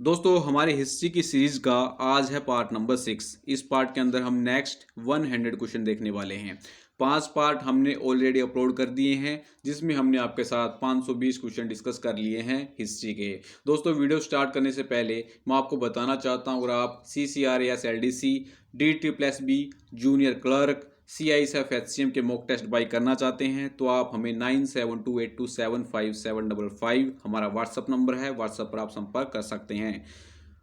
दोस्तों हमारी हिस्ट्री की सीरीज का आज है पार्ट नंबर 6। इस पार्ट के अंदर हम नेक्स्ट 100 क्वेश्चन देखने वाले हैं। 5 पार्ट हमने ऑलरेडी अपलोड कर दिए हैं, जिसमें हमने आपके साथ 520 क्वेश्चन डिस्कस कर लिए हैं हिस्ट्री के। दोस्तों वीडियो स्टार्ट करने से पहले मैं आपको बताना चाहता हूँ, अगर आप CCRAS LDC D++B junior clerk CISF HCM के मॉक टेस्ट बाई करना चाहते हैं तो आप हमें 9728275755 हमारा व्हाट्सअप नंबर है, व्हाट्सअप पर आप संपर्क कर सकते हैं।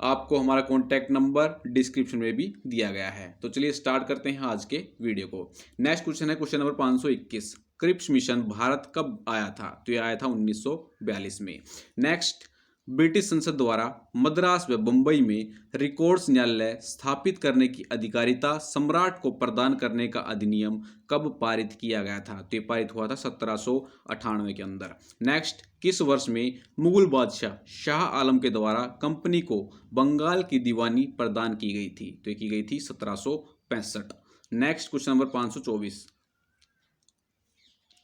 आपको हमारा कॉन्टैक्ट नंबर डिस्क्रिप्शन में भी दिया गया है। तो चलिए स्टार्ट करते हैं आज के वीडियो को। नेक्स्ट क्वेश्चन है question number 521। Cripps mission Bharat कब आया था? तो ये आया था 1942 में। नेक्स्ट, ब्रिटिश संसद द्वारा मद्रास व बंबई में रिकॉर्ड्स न्यायालय स्थापित करने की अधिकारिता सम्राट को प्रदान करने का अधिनियम कब पारित किया गया था? तो ये पारित हुआ था 1798 के अंदर। नेक्स्ट, किस वर्ष में मुगल बादशाह शाह आलम के द्वारा कंपनी को बंगाल की दीवानी प्रदान की गई थी? तो ये की गई थी 1765। Next question number 524।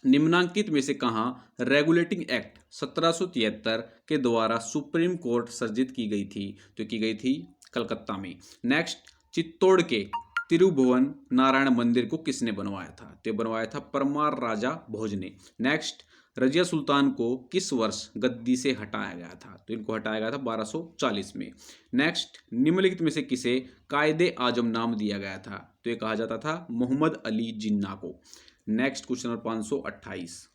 निम्नांकित में से कहाँ रेगुलेटिंग एक्ट 1773 के द्वारा सुप्रीम कोर्ट सर्जित की गई थी? तो की गई थी कलकत्ता में। नेक्स्ट, चित्तौड़ के तिरुभुवन नारायण मंदिर को किसने बनवाया था? तो बनवाया था परमार राजा भोज ने। नेक्स्ट, रजिया सुल्तान को किस वर्ष गद्दी से हटाया गया था? तो इनको हटाया गया था 1240 में। नेक्स्ट, निम्नलिखित में से किसे कायदे आजम नाम दिया गया था? तो ये कहा जाता था मोहम्मद अली जिन्ना को। Next question number 528।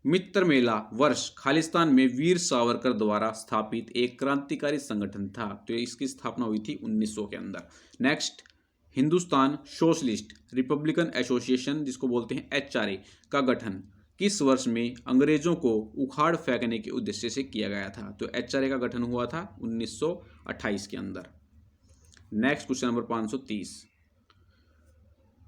मित्र मेला वर्ष खालिस्तान में वीर सावरकर द्वारा स्थापित एक क्रांतिकारी संगठन था। तो इसकी स्थापना हुई थी 1900 के अंदर। Next, Hindustan socialist Republican association जिसको बोलते हैं HRA का गठन किस वर्ष में अंग्रेजों को उखाड़ फेंकने के उद्देश्य से किया गया था? तो HRA का गठन हुआ था 1928 के अंदर। Next question number 530।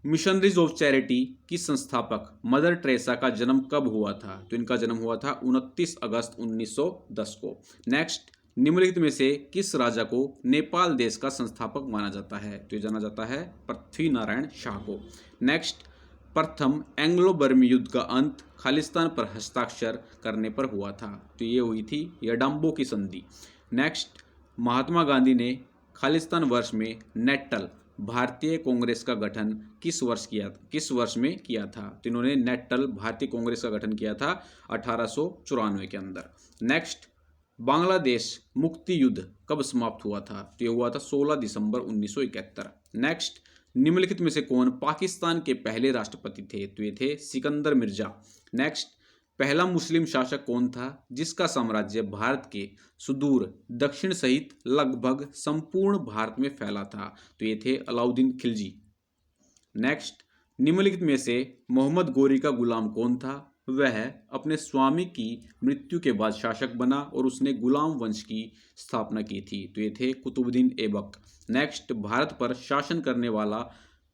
Missionaries of charity की संस्थापक मदर टेरेसा का जन्म कब हुआ था? तो इनका जन्म हुआ था 29 अगस्त 1910 को। नेक्स्ट, निम्नलिखित में से किस राजा को नेपाल देश का संस्थापक माना जाता है? तो ये जाना जाता है पृथ्वी नारायण शाह को। नेक्स्ट, प्रथम एंग्लो बर्मी युद्ध का अंत खालिस्तान पर हस्ताक्षर करने पर हुआ था। तो ये हुई थी यडाम्बो की संधि। नेक्स्ट, महात्मा गांधी ने खालिस्तान वर्ष में नेटल भारतीय कांग्रेस का गठन किस वर्ष में किया था? तो इन्होंने नेटल भारतीय कांग्रेस का गठन किया था 1894 के अंदर। नेक्स्ट, बांग्लादेश मुक्ति युद्ध कब समाप्त हुआ था? तो ये हुआ था 16 दिसंबर 1971। नेक्स्ट, निम्नलिखित में से कौन पाकिस्तान के पहले राष्ट्रपति थे? तो ये थे सिकंदर मिर्जा। नेक्स्ट, पहला मुस्लिम शासक कौन था जिसका साम्राज्य भारत के सुदूर दक्षिण सहित लगभग संपूर्ण भारत में फैला था? तो ये थे अलाउद्दीन खिलजी। नेक्स्ट, निम्नलिखित में से मोहम्मद गोरी का गुलाम कौन था? वह अपने स्वामी की मृत्यु के बाद शासक बना और उसने गुलाम वंश की स्थापना की थी। तो ये थे कुतुबुद्दीन ऐबक। नेक्स्ट, भारत पर शासन करने वाला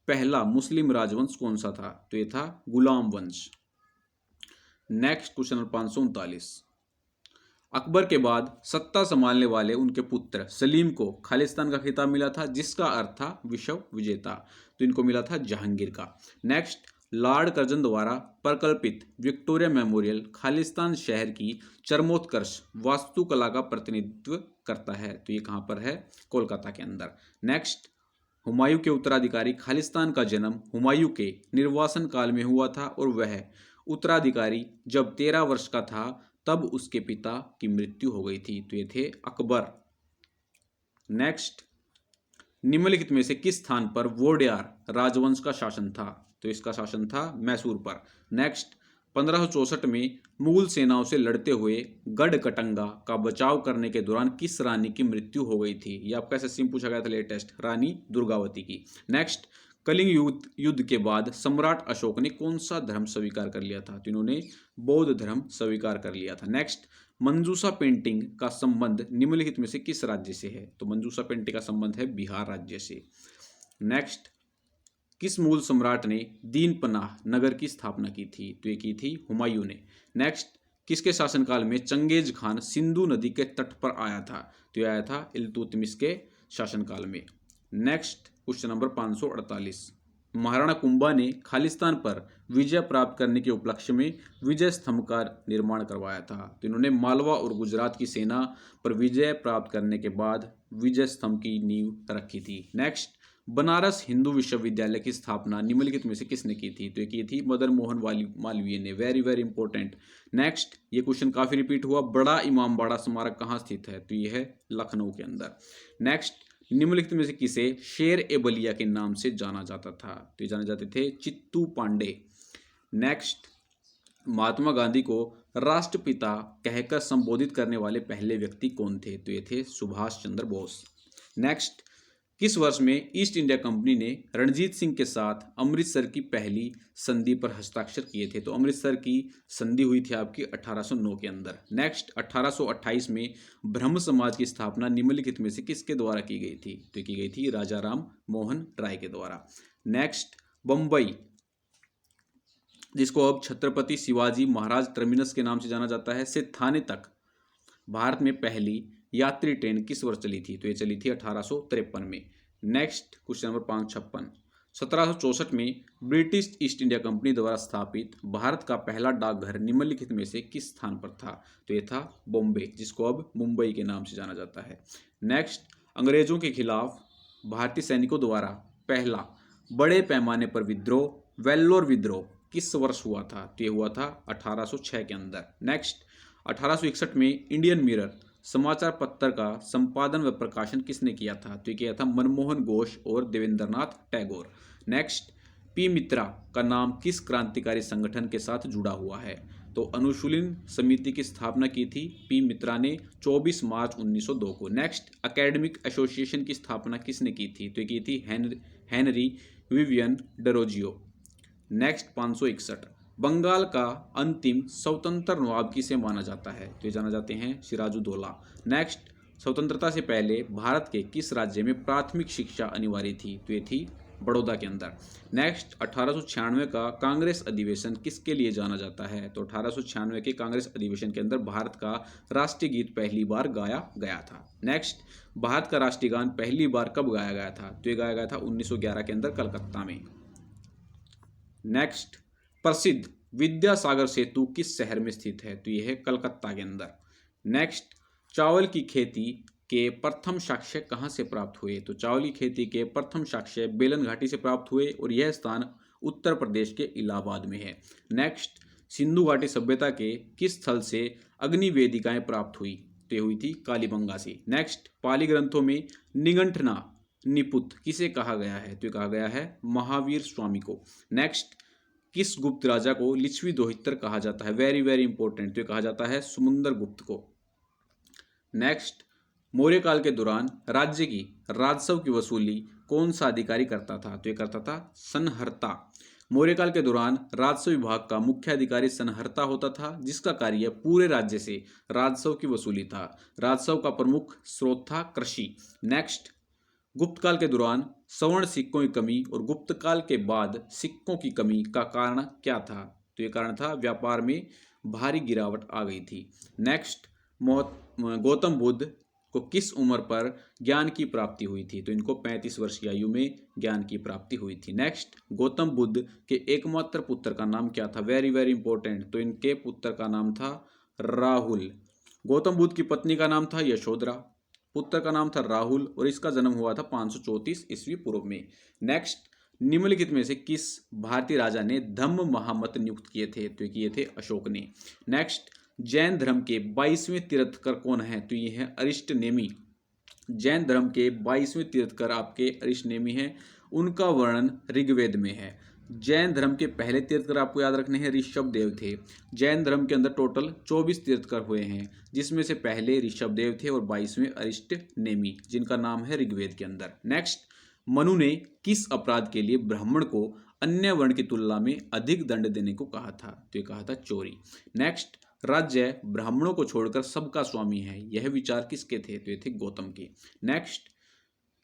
पहला मुस्लिम राजवंश कौन सा था? तो ये था गुलाम वंश। Next question number 539। अकबर के बाद सत्ता संभालने वाले उनके पुत्र सलीम को खालिस्तान का खिताब मिला था जिसका अर्थ था विश्व विजेता। तो इनको मिला था जहांगीर का। नेक्स्ट, लॉर्ड कर्जन द्वारा प्रकल्पित विक्टोरिया मेमोरियल खालिस्तान शहर की चरमोत्कर्ष वास्तुकला का प्रतिनिधित्व करता है। तो ये कहाँ पर है? कोलकाता के अंदर। नेक्स्ट, हुमायूं के उत्तराधिकारी खालिस्तान का जन्म हुमायूं के निर्वासन काल में हुआ था और वह उत्तराधिकारी जब 13 वर्ष का था तब उसके पिता की मृत्यु हो गई थी। तो ये थे अकबर। नेक्स्ट, निम्नलिखित में से किस स्थान पर वोडेयार राजवंश का शासन था? तो इसका शासन था मैसूर पर। नेक्स्ट, 1564 में मुगल सेनाओं से लड़ते हुए गढ़कटंगा का बचाव करने के दौरान किस रानी की मृत्यु हो गई थी? यह आपका एसएससी में पूछा गया था लेटेस्ट, रानी दुर्गावती की। नेक्स्ट, कलिंग युद्ध के बाद सम्राट अशोक ने कौन सा धर्म स्वीकार कर लिया था? तो इन्होंने बौद्ध धर्म स्वीकार कर लिया था। नेक्स्ट, मंजूषा पेंटिंग का संबंध निम्नलिखित में से किस राज्य से है? तो मंजूषा पेंटिंग का संबंध है बिहार राज्य से। नेक्स्ट, किस मूल सम्राट ने दीनपनाह नगर की स्थापना की थी? तो ये की थी हुमायूं ने। नेक्स्ट, किसके शासनकाल में चंगेज खान सिंधु नदी के तट पर आया था? तो यह आया था इल्तुतमिश के शासनकाल में। Next question number 548। Maharana Kumbha ने खालिस्तान पर विजय प्राप्त करने के उपलक्ष्य में विजय स्तंभ का निर्माण करवाया था। तो इन्होंने मालवा और गुजरात की सेना पर विजय प्राप्त करने के बाद विजय स्तंभ की नींव रखी थी। नेक्स्ट, बनारस हिंदू विश्वविद्यालय की स्थापना निम्नलिखित में से किसने की थी? तो ये की थी मदन मोहन मालवीय ने। Very very important. नेक्स्ट, ये क्वेश्चन काफी रिपीट हुआ, बड़ा इमामबाड़ा स्मारक कहाँ स्थित है? तो ये है लखनऊ के अंदर। नेक्स्ट, निम्नलिखित में से किसे शेर ए बलिया के नाम से जाना जाता था? तो ये जाने जाते थे चित्तू पांडे। नेक्स्ट, महात्मा गांधी को राष्ट्रपिता कहकर संबोधित करने वाले पहले व्यक्ति कौन थे? तो ये थे सुभाष चंद्र बोस। नेक्स्ट, किस वर्ष में ईस्ट इंडिया कंपनी ने रणजीत सिंह के साथ अमृतसर की पहली संधि पर हस्ताक्षर किए थे? तो अमृतसर की संधि हुई थी आपकी 1809 के अंदर। नेक्स्ट, 1828 में ब्रह्म समाज की स्थापना निम्नलिखित में से किसके द्वारा की गई थी? तो की गई थी राजा राम मोहन राय के द्वारा। नेक्स्ट, बम्बई, जिसको अब छत्रपति शिवाजी महाराज टर्मिनस के नाम से जाना जाता है, से थाने तक भारत में पहली यात्री ट्रेन किस वर्ष चली थी? तो ये चली थी 1853 में। नेक्स्ट, क्वेश्चन नंबर 556, 1764 में ब्रिटिश ईस्ट इंडिया कंपनी द्वारा स्थापित भारत का पहला डाकघर निम्नलिखित में से किस स्थान पर था? तो ये था बॉम्बे, जिसको अब मुंबई के नाम से जाना जाता है। नेक्स्ट, अंग्रेजों के खिलाफ भारतीय सैनिकों द्वारा पहला बड़े पैमाने पर विद्रोह, वेल्लोर विद्रोह, किस वर्ष हुआ था? तो ये हुआ था 1806 के अंदर। नेक्स्ट, 1861 में इंडियन मिरर समाचार पत्र का संपादन व प्रकाशन किसने किया था? तो ये किया था मनमोहन घोष और देवेंद्रनाथ टैगोर। नेक्स्ट, पी मित्रा का नाम किस क्रांतिकारी संगठन के साथ जुड़ा हुआ है? तो अनुशीलन समिति की स्थापना की थी पी मित्रा ने 24 मार्च 1902 को। नेक्स्ट, एकेडमिक एसोसिएशन की स्थापना किसने की थी? तो ये की थी Henry Vivian Derozio. Next, 561, Bengal का अंतिम स्वतंत्र नवाब किसे माना जाता है? तो ये जाना जाते हैं सिराजुद्दौला। नेक्स्ट, स्वतंत्रता से पहले भारत के किस राज्य में प्राथमिक शिक्षा अनिवार्य थी? तो ये थी बड़ौदा के अंदर। नेक्स्ट, 1896 का कांग्रेस अधिवेशन किसके लिए जाना जाता है? तो 1896 के कांग्रेस अधिवेशन के अंदर भारत का राष्ट्रीय गीत पहली बार गाया गया था। नेक्स्ट, भारत का राष्ट्रीय गान पहली बार कब गाया गया था? तो ये गाया गया था 1911 के अंदर कलकत्ता में। नेक्स्ट, प्रसिद्ध विद्यासागर सेतु किस शहर में स्थित है? तो यह है कलकत्ता के अंदर। नेक्स्ट, चावल की खेती के प्रथम साक्ष्य कहाँ से प्राप्त हुए? तो चावल की खेती के प्रथम साक्ष्य बेलन घाटी से प्राप्त हुए और यह स्थान उत्तर प्रदेश के इलाहाबाद में है। नेक्स्ट, सिंधु घाटी सभ्यता के किस स्थल से अग्नि वेदिकाएं प्राप्त हुई? तो हुई थी कालीबंगा से। नेक्स्ट, पाली ग्रंथों में निगंठना निपुत किसे कहा गया है? तो कहा गया है महावीर स्वामी को। नेक्स्ट, किस गुप्त राजा को लिच्छवी दोहित्र कहा जाता है? वेरी वेरी इंपॉर्टेंट, तो कहा जाता है समुद्र गुप्त को। नेक्स्ट, मौर्य काल के दौरान राज्य की राजस्व की वसूली कौन सा अधिकारी करता था? तो ये करता था संहर्ता। मौर्य काल के दौरान राजस्व विभाग का मुख्य अधिकारी संहर्ता होता था, जिसका कार्य पूरे राज्य से राजस्व की वसूली था। राजस्व का प्रमुख स्रोत था कृषि। नेक्स्ट, गुप्त काल के दौरान स्वर्ण सिक्कों की कमी और गुप्त काल के बाद सिक्कों की कमी का कारण क्या था? तो ये कारण था व्यापार में भारी गिरावट आ गई थी। नेक्स्ट, गौतम बुद्ध को किस उम्र पर ज्ञान की प्राप्ति हुई थी? तो इनको 35 वर्ष की आयु में ज्ञान की प्राप्ति हुई थी। नेक्स्ट, गौतम बुद्ध के एकमात्र पुत्र का नाम क्या था? वेरी वेरी इंपॉर्टेंट, तो इनके पुत्र का नाम था राहुल। गौतम बुद्ध की पत्नी का नाम था यशोधरा, पुत्र का नाम था राहुल और इसका जन्म हुआ था 534 ईस्वी पूर्व में। नेक्स्ट, निम्नलिखित में से किस भारतीय राजा ने धम्म महामत नियुक्त किए थे? तो किए थे अशोक ने। नेक्स्ट, जैन धर्म के 22वें तीर्थकर कौन है? तो ये है अरिष्टनेमी। जैन धर्म के 22वें तीर्थकर आपके अरिष्टनेमी हैं। उनका वर्णन ऋग्वेद में है। जैन धर्म के पहले तीर्थकर आपको याद रखने हैं ऋषभदेव थे। जैन धर्म के अंदर टोटल 24 तीर्थकर हुए हैं, जिसमें से पहले ऋषभदेव थे और 22वें अरिष्टनेमी, जिनका नाम है ऋग्वेद के अंदर। नेक्स्ट, मनु ने किस अपराध के लिए ब्राह्मण को अन्य वर्ण की तुलना में अधिक दंड देने को कहा था? तो ये कहा था चोरी। नेक्स्ट, राज्य ब्राह्मणों को छोड़कर सबका स्वामी है, यह विचार किसके थे? तो ये थे गौतम के। नेक्स्ट,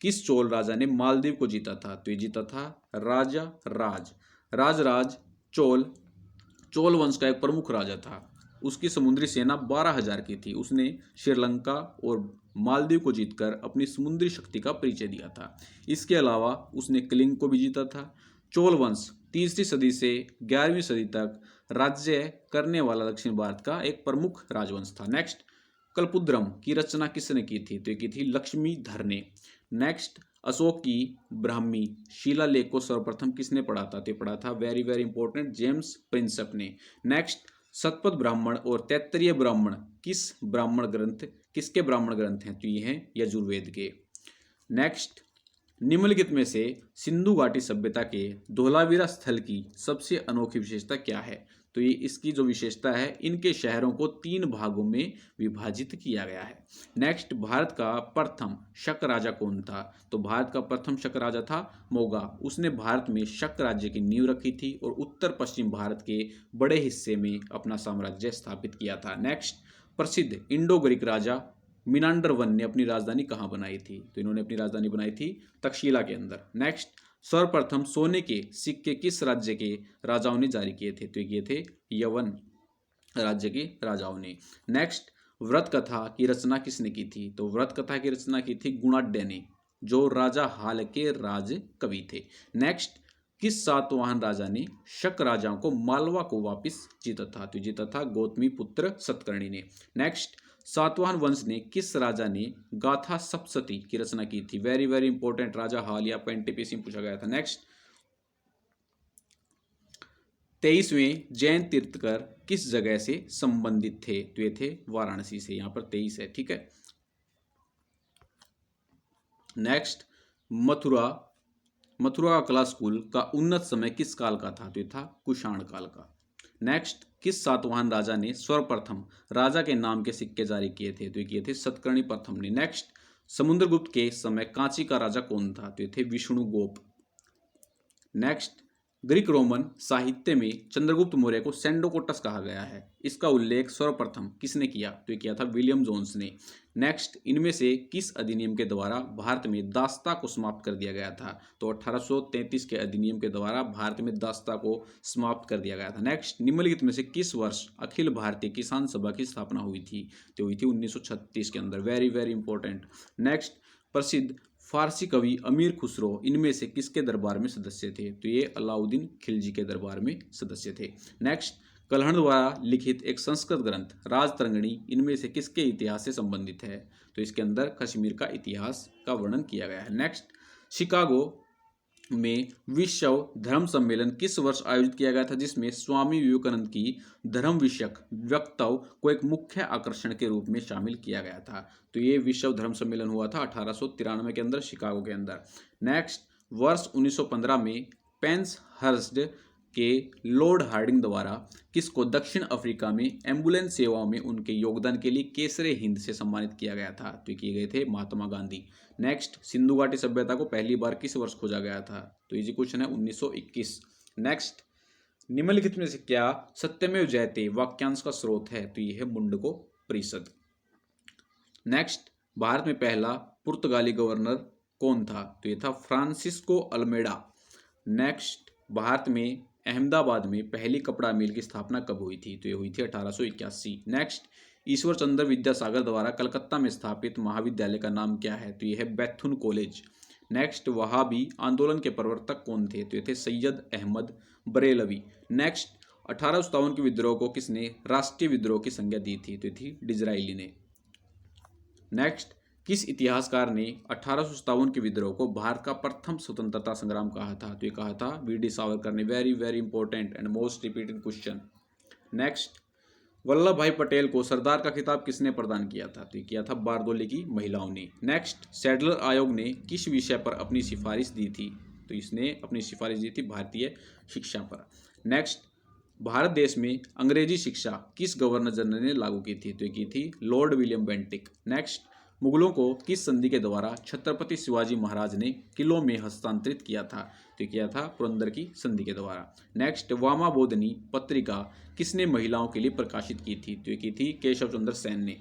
किस चोल राजा ने मालदीव को जीता था? तो ये जीता था राजा राज चोल वंश का एक प्रमुख राजा था। उसकी समुद्री सेना 12,000 की थी। उसने श्रीलंका और मालदीव को जीतकर अपनी समुद्री शक्ति का परिचय दिया था। इसके अलावा उसने कलिंग को भी जीता था, चोल वंश 3री सदी से 11वीं सदी तक राज्य करने वाला दक्षिण भारत का एक प्रमुख राजवंश था। नेक्स्ट, कल्पुद्रम की रचना किसने की थी? तो ये की थी लक्ष्मीधर ने। नेक्स्ट, अशोक की ब्राह्मी शिलालेख को सर्वप्रथम किसने पढ़ा था? तो पढ़ा था, very very important, James Prinsep ने। नेक्स्ट, शतपथ ब्राह्मण और तैत्तरीय ब्राह्मण किसके ब्राह्मण ग्रंथ हैं? तो ये हैं यजुर्वेद के। नेक्स्ट, निम्नलिखित में से सिंधु घाटी सभ्यता के धोलावीरा स्थल की सबसे अनोखी विशेषता क्या है? तो ये इसकी जो विशेषता है, इनके शहरों को 3 भागों में विभाजित किया गया है। नेक्स्ट, भारत का प्रथम शक राजा कौन था? तो भारत का प्रथम शक राजा था मोगा। उसने भारत में शक राज्य की नींव रखी थी और उत्तर पश्चिम भारत के बड़े हिस्से में अपना साम्राज्य स्थापित किया था। नेक्स्ट, प्रसिद्ध इंडो ग्रीक राजा मिनांडर वन ने अपनी राजधानी कहाँ बनाई थी? तो इन्होंने अपनी राजधानी बनाई थी तक्षशिला के अंदर। नेक्स्ट, सर्वप्रथम सोने के सिक्के किस राज्य के राजाओं ने जारी किए थे? तो ये थे यवन राज्य के राजाओं ने। नेक्स्ट, व्रत कथा की रचना किसने की थी? तो व्रत कथा की रचना की थी गुणाढ्य ने, जो राजा हाल के राज कवि थे। नेक्स्ट, किस सातवाहन राजा ने शक राजाओं को मालवा को वापस जीता था? तो जीता था गौतमी पुत्र सतकर्णी ने। नेक्स्ट, सातवाहन वंश ने किस राजा ने गाथा सप्तशती की रचना की थी? वेरी वेरी इंपॉर्टेंट, राजा हाल या एनटीपीसी में पूछा गया था। नेक्स्ट, 23वें जैन तीर्थकर किस जगह से संबंधित थे? तो ये थे वाराणसी से। यहां पर 23 है, ठीक है। नेक्स्ट, मथुरा का कला स्कूल का उन्नत समय किस काल का था? तो ये था कुषाण काल का। नेक्स्ट, किस सातवाहन राजा ने सर्वप्रथम राजा के नाम के सिक्के जारी किए थे? तो ये किए थे सतकर्णी प्रथम ने। नेक्स्ट, समुद्रगुप्त के समय कांची का राजा कौन था? तो ये थे विष्णुगोप। नेक्स्ट, ग्रीक रोमन साहित्य में चंद्रगुप्त मौर्य को सेंडोकोटस कहा गया है। इसका उल्लेख सर्वप्रथम किसने किया? तो ये किया था विलियम जोन्स ने। नेक्स्ट, इनमें से किस अधिनियम के द्वारा भारत में दास्ता को समाप्त कर दिया गया था? तो 1833 के अधिनियम के द्वारा भारत में दास्ता को समाप्त कर दिया गया था। नेक्स्ट, निम्नलिखित में से किस वर्ष अखिल भारतीय किसान सभा की स्थापना हुई थी? तो हुई थी 1936 के अंदर। Very very important. नेक्स्ट, प्रसिद्ध फारसी कवि अमीर खुसरो इनमें से किसके दरबार में सदस्य थे? तो ये अलाउद्दीन खिलजी के दरबार में सदस्य थे। नेक्स्ट, कल्हण द्वारा लिखित एक संस्कृत ग्रंथ राजतरंगिणी इनमें से किसके इतिहास से संबंधित है? तो इसके अंदर कश्मीर का इतिहास का वर्णन किया गया है। नेक्स्ट, शिकागो में विश्व धर्म सम्मेलन किस वर्ष आयोजित किया गया था, जिसमें स्वामी विवेकानंद की धर्म विषयक वक्तव्य को एक मुख्य आकर्षण के रूप में शामिल किया गया था? तो ये विश्व धर्म सम्मेलन हुआ था 1893 के अंदर शिकागो के अंदर। नेक्स्ट, वर्ष 1915 में पेन्सहर्स्ट के लॉर्ड हार्डिंग द्वारा किसको दक्षिण अफ्रीका में एम्बुलेंस सेवाओं में उनके योगदान के लिए केसरे हिंद से सम्मानित किया गया था? तो किए गए थे महात्मा गांधी। नेक्स्ट, सिंधु घाटी सभ्यता को पहली बार किस वर्ष खोजा गया था? तो इजी क्वेश्चन है, 1921। नेक्स्ट, निम्नलिखित में से क्या सत्यमेव जयते वाक्यांश का स्रोत है? तो ये है मुंडको परिषद। नेक्स्ट, भारत में पहला पुर्तगाली गवर्नर कौन था? तो ये था फ्रांसिस्को अल्मेडा। नेक्स्ट, भारत में अहमदाबाद में पहली कपड़ा मिल की स्थापना कब हुई थी? तो ये हुई थी 1881। नेक्स्ट, ईश्वर चंद्र विद्यासागर द्वारा कलकत्ता में स्थापित महाविद्यालय का नाम क्या है? तो ये है बैथुन कॉलेज। नेक्स्ट, वहाबी आंदोलन के प्रवर्तक कौन थे? तो ये थे सैयद अहमद बरेलवी। नेक्स्ट, 1857 के विद्रोह को किसने राष्ट्रीय विद्रोह की संज्ञा दी थी? तो ये थी डिजराइली ने। नेक्स्ट, किस इतिहासकार ने 1857 के विद्रोह को भारत का प्रथम स्वतंत्रता संग्राम कहा था? तो ये कहा था वी.डी. सावरकर ने। Very very important and most repeated question. Next, Vallabh भाई पटेल को सरदार का खिताब किसने प्रदान किया था? तो ये किया था बारदोली की महिलाओं ने। नेक्स्ट, सैडलर आयोग ने किस विषय पर अपनी सिफारिश दी थी? तो इसने अपनी सिफारिश दी थी भारतीय शिक्षा पर। नेक्स्ट, भारत देश में अंग्रेजी शिक्षा किस गवर्नर जनरल ने लागू की थी? तो ये की थी लॉर्ड विलियम बेंटिक। नेक्स्ट, मुगलों को किस संधि के द्वारा छत्रपति शिवाजी महाराज ने किलों में हस्तांतरित किया था? तो किया था पुरंदर की संधि के द्वारा। नेक्स्ट, वामा बोधनी पत्रिका किसने महिलाओं के लिए प्रकाशित की थी? तो ये की थी केशव चंद्र सेन ने।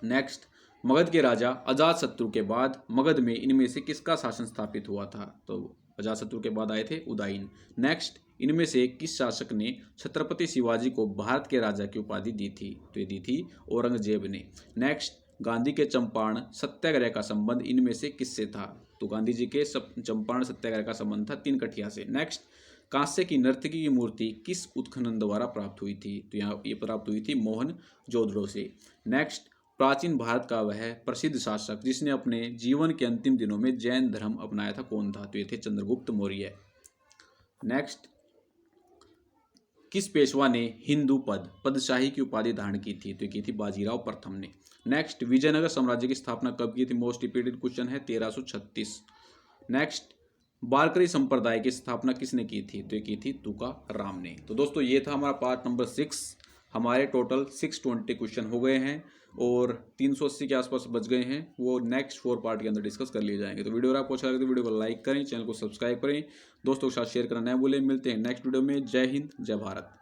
नेक्स्ट, मगध के राजा अजातशत्रु के बाद मगध में इनमें से किसका शासन स्थापित हुआ था? तो अजातशत्रु के बाद आए थे उदयन। नेक्स्ट, इनमें से किस शासक ने छत्रपति शिवाजी को भारत के राजा की उपाधि दी थी? तो ये दी थी औरंगजेब ने। नेक्स्ट, गांधी के चंपारण सत्याग्रह का संबंध इनमें से किससे था? तो गांधी जी के चंपारण सत्याग्रह का संबंध था 3 कठिया से। नेक्स्ट, कांस्य की नर्तकी की मूर्ति किस उत्खनन द्वारा प्राप्त हुई थी? तो यहाँ ये प्राप्त हुई थी मोहनजोदड़ो से। नेक्स्ट, प्राचीन भारत का वह प्रसिद्ध शासक जिसने अपने जीवन के अंतिम दिनों में जैन धर्म अपनाया था कौन था? तो ये थे चंद्रगुप्त मौर्य। नेक्स्ट, किस पेशवा ने हिंदू पदशाही की उपाधि धारण की थी? तो की थी बाजीराव प्रथम ने। नेक्स्ट, विजयनगर साम्राज्य की स्थापना कब की थी? मोस्ट रिपीटेड क्वेश्चन है 1336। नेक्स्ट, वारकरी संप्रदाय की स्थापना किसने की थी? तो ये की थी तुकाराम ने। तो दोस्तों ये था हमारा पार्ट नंबर 6। हमारे टोटल 620 क्वेश्चन हो गए हैं और 380 के आसपास बच गए हैं, वो नेक्स्ट 4 पार्ट के अंदर डिस्कस कर लिए जाएंगे। तो वीडियो अगर आपको अच्छा लगे तो वीडियो को लाइक करें, चैनल को सब्सक्राइब करें, दोस्तों के साथ शेयर करना न भूलें। मिलते हैं नेक्स्ट वीडियो में। जय हिंद, जय भारत।